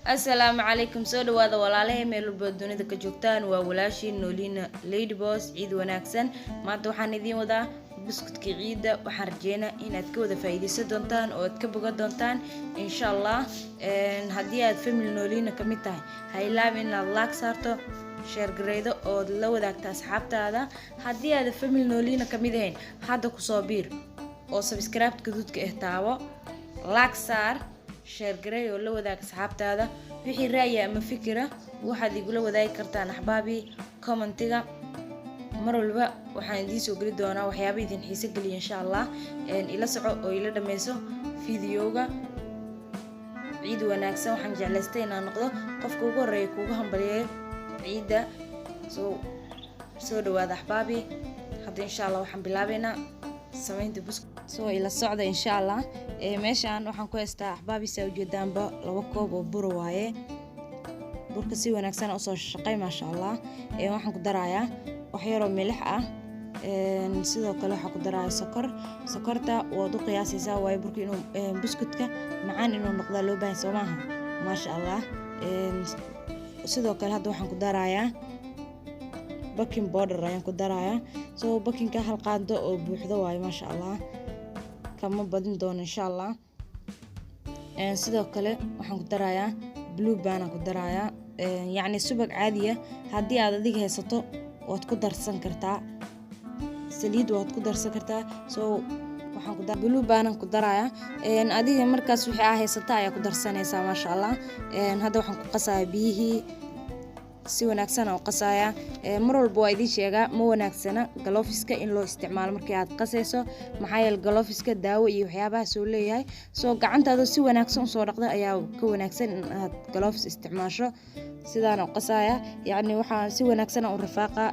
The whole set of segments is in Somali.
السلام عليكم سود وهذا والله ميل بدوني ذا كجوكتان وولاشي نولينا ليدي بوس عيد وناكسن ما توحان ذي وذا بسكت كعيدة وحرجينا إن أتكو ذا فايدة سدونتان أو أتكبو دونتان إن شاء الله هدي فيلم نولينا كميتاي هاي لامين الله كسرته شير جريدو أو لو ذاك تسحبت هذا هدي فيلم نولينا كميدين هذا كصابير أو سبسكرايب كدود كإهتاوا لاك صار شير جري oo la wadaag asxaabtaada wixii raaya ama fikira waxaad igula wadaagi kartaan axbaabi commentiga mar walba waxaan idin soo gali doonaa waxyaabo idin xiiso geliya insha Allah ila soco oo ila dhameyso fiidiyoga ciid wanaagsan waxaan jeclaystay inaan noqdo qofka ugu horeeya kuugu hambaliyeeyo ciida soo dhawaada axbaabi hadda insha Allah waxaan bilaabeynaa samaynta buskut soo ila socda insha Allah meeshaan waxaan ku haystaa axbaabi saa ujeedaanba 2 koob oo bur waaye burka si wanaagsan u soo shaqay ma sha Allah waxaan ku darayaa wax yar oo milix ah sidoo kale waxaan ku darayaa sokorta oo du qiyaasaysaa waaye burka inuu buskutka macaan inuu noqdo loo baahan soo maaha ma sha Allah sidoo kale hadda waxaan ku darayaa baking powder ayaan ku darayaa soo bakinka hal qaado oo buuxdo waaye ma sha Allah kama badin doono insha Allah sidoo kale waxaan ku darayaa blue baan ku darayaa yaani subag caadi ah hadii aad adiga haysato waad ku darsan kartaa saliid waad ku darsan kartaa soo waxaan ku dar blue baan ku darayaa adiga markaas wixii aad haysato ayaa ku darsanaysaa ma sha Allah hadda waxaan ku qasayaa biyihii si wanaagsan oo qasaya mar walba waa idin sheegaa ma wanaagsana galoofiska in loo isticmaalo markii aad qasayso maxaa yeelay galoofiska daawo iyo waxyaabaha soo leeyahay soo gacantaada si wanaagsan u soo dhaqda ayaa ka wanaagsan in aad galoofis isticmaasho sidaan oo qasaya yaani waxaan si wanaagsan u rafaaqa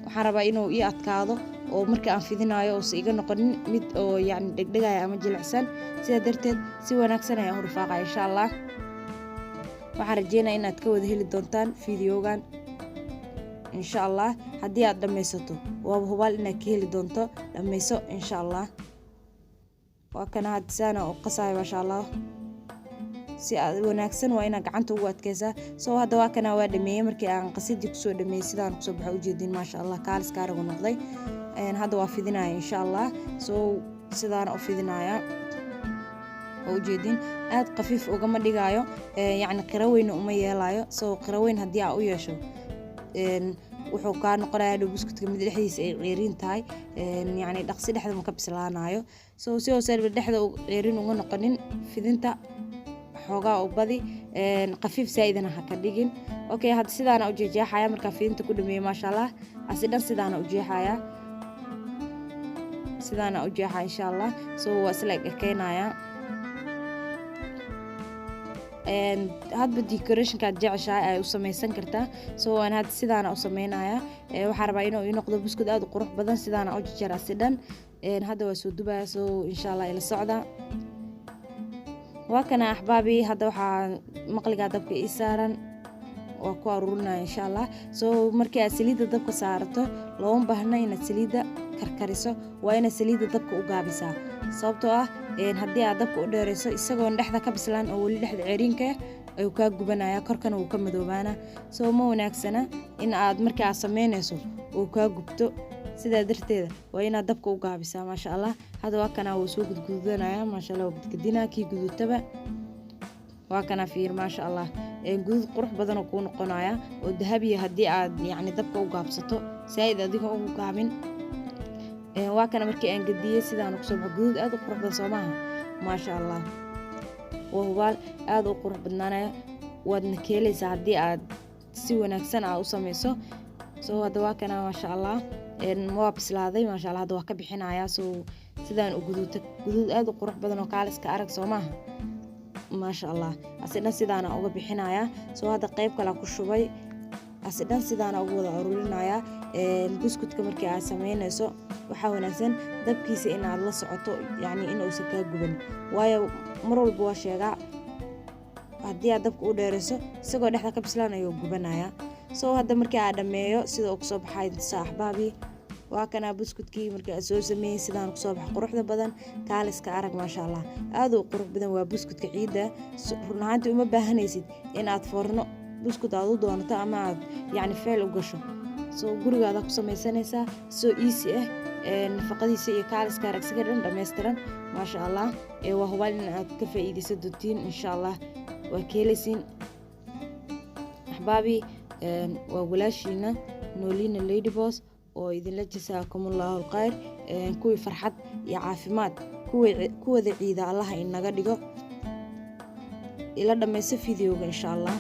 waxaan rabaa inuu ii adkaado oo markii aan fidinayo oo si iga noqonin mid oo yaani dhegdhegaya ama jilicsan sida darteed si wanaagsan ayaan u rafaaqa insha Allah waxaan rajeynayaa inaad ka wada heli doontaan fiidiyogan insha Allah hadii aad dhameysato waa hubaal inaad ka heli doonto dhameyso insha Allah waa kana hadisana oo qasay ma sha Allah si aad wanaagsan waa inaad gacanta ugu adkaysaa soo hadda waa kana waa dhameeyay markii aan qasidii ku soo dhameeyay sidaan ku soo baxay u jeedin ma sha Allah kaalis kaaragu noqday hadda waa fidinaya insha Allah soo sidaan u fidinaya oo jeedin aad qafiif uga ma dhigayo yaani qiraweyn uma yeelayo soo qiraweyn hadii aad u yeesho wuxuu ka noqonayaa buskutka mid dhexdiisa ay ciirin tahay yaani dhaqsi dhexda ma ka bislaanayo soo si oo salba dhexda ciirin uga noqonin fidinta xoogaa u badi qafiif saayidana ha ka dhigin okay hadda sidaana u jeexaya marka fidinta ku dhameeyay ma sha Allah asidan sidaana u jeexaya sidaana u jeexa insha Allah soo waa isla ekeenaya hadba decorationka jeceshahay ay u sameeysan kartaa soo aan had sidaana u sameeynaya waxa rabaa inuu ii noqdo buskud aad u qurux badan sidaana u jajara sidan hadda waa soo dubaya soo insha Allah ila socda waa kana axbaabi hadda waxa maqliga dabka ii saaran waa ku aruurinaa insha Allah soo markii aad saliida dabka saarto loo baahna inaad saliida karkariso waa inaad saliida dabka u gaabisaa sababtoo ah hadii aad dabka u dheereyso isagoo dhexda ka bislaan oo wali dhexda ceerinka ay ka gubanaya korkana uu ka madoobaana soo ma wanaagsana in aad markii aad sameynayso oo ka gubto sida darteeda waa inaad dabka u gaabisaa ma sha Allah hada waa kana uu soo gudgudanaya ma sha Allah gudgudina ki gudutaba waa kana fiir ma sha Allah gudud qurux badan oo ku noqonaya oo dahabi hadii aad yaani dabka u gaabsato saayid adiga ugu gaabin waa kana markii aan gadiyay sidaan ku soo baxay gudud aad u qurux badan Soomaha ma sha Allah oo hubaal aad u qurux badnaanaya wadna keelaysa hadii aad si wanaagsan u sameyso soo hada waa kana ma sha Allah waa bislaaday ma sha Allah hada waa ka bixinaya soo sidaan u gudud aad u qurux badan oo kaaliska arag Soomaha ma sha Allah asina sidaan uga bixinaya soo hada qayb kale ku shubay asidan sidaan ugu wada ururinaya buskutka markii aad sameynayso waxa wanaagsan dabkiisa in aad la socoto yaani in uu ka guban waayo mar walba waa sheega hadii aad dabka u dheereyso isagoo dhexda ka bislaanayo gubanaya soo hada markii aad dhameeyo sida uu soo baxay saaxbaabi waa kana buskudkii markii aan soo sameeyay sidaan ku soo bax quruxda badan kaaliska arag maasha Allah aad u qurux badan waa buskudka ciida runaantii uma baahanaysid in aad forno buskud aad u doonato ama aad yani feel u gasho soo gurigaada ku samaysanaysaa soo easy nafaqadiisa iyo kaaliska aragsiga dhan dhameystiran maasha Allah waa hubaal in aad ka faa'iideyso doontiin insha Allah waa keelisiin ahbaabi waa walaashiina Noolina Lady Boss oo idinla jasaakumullahu khayr kuwi farxad iyo caafimaad kuwada ciida Allah inaga dhigo ila dhameyso fiidiyoga insha Allah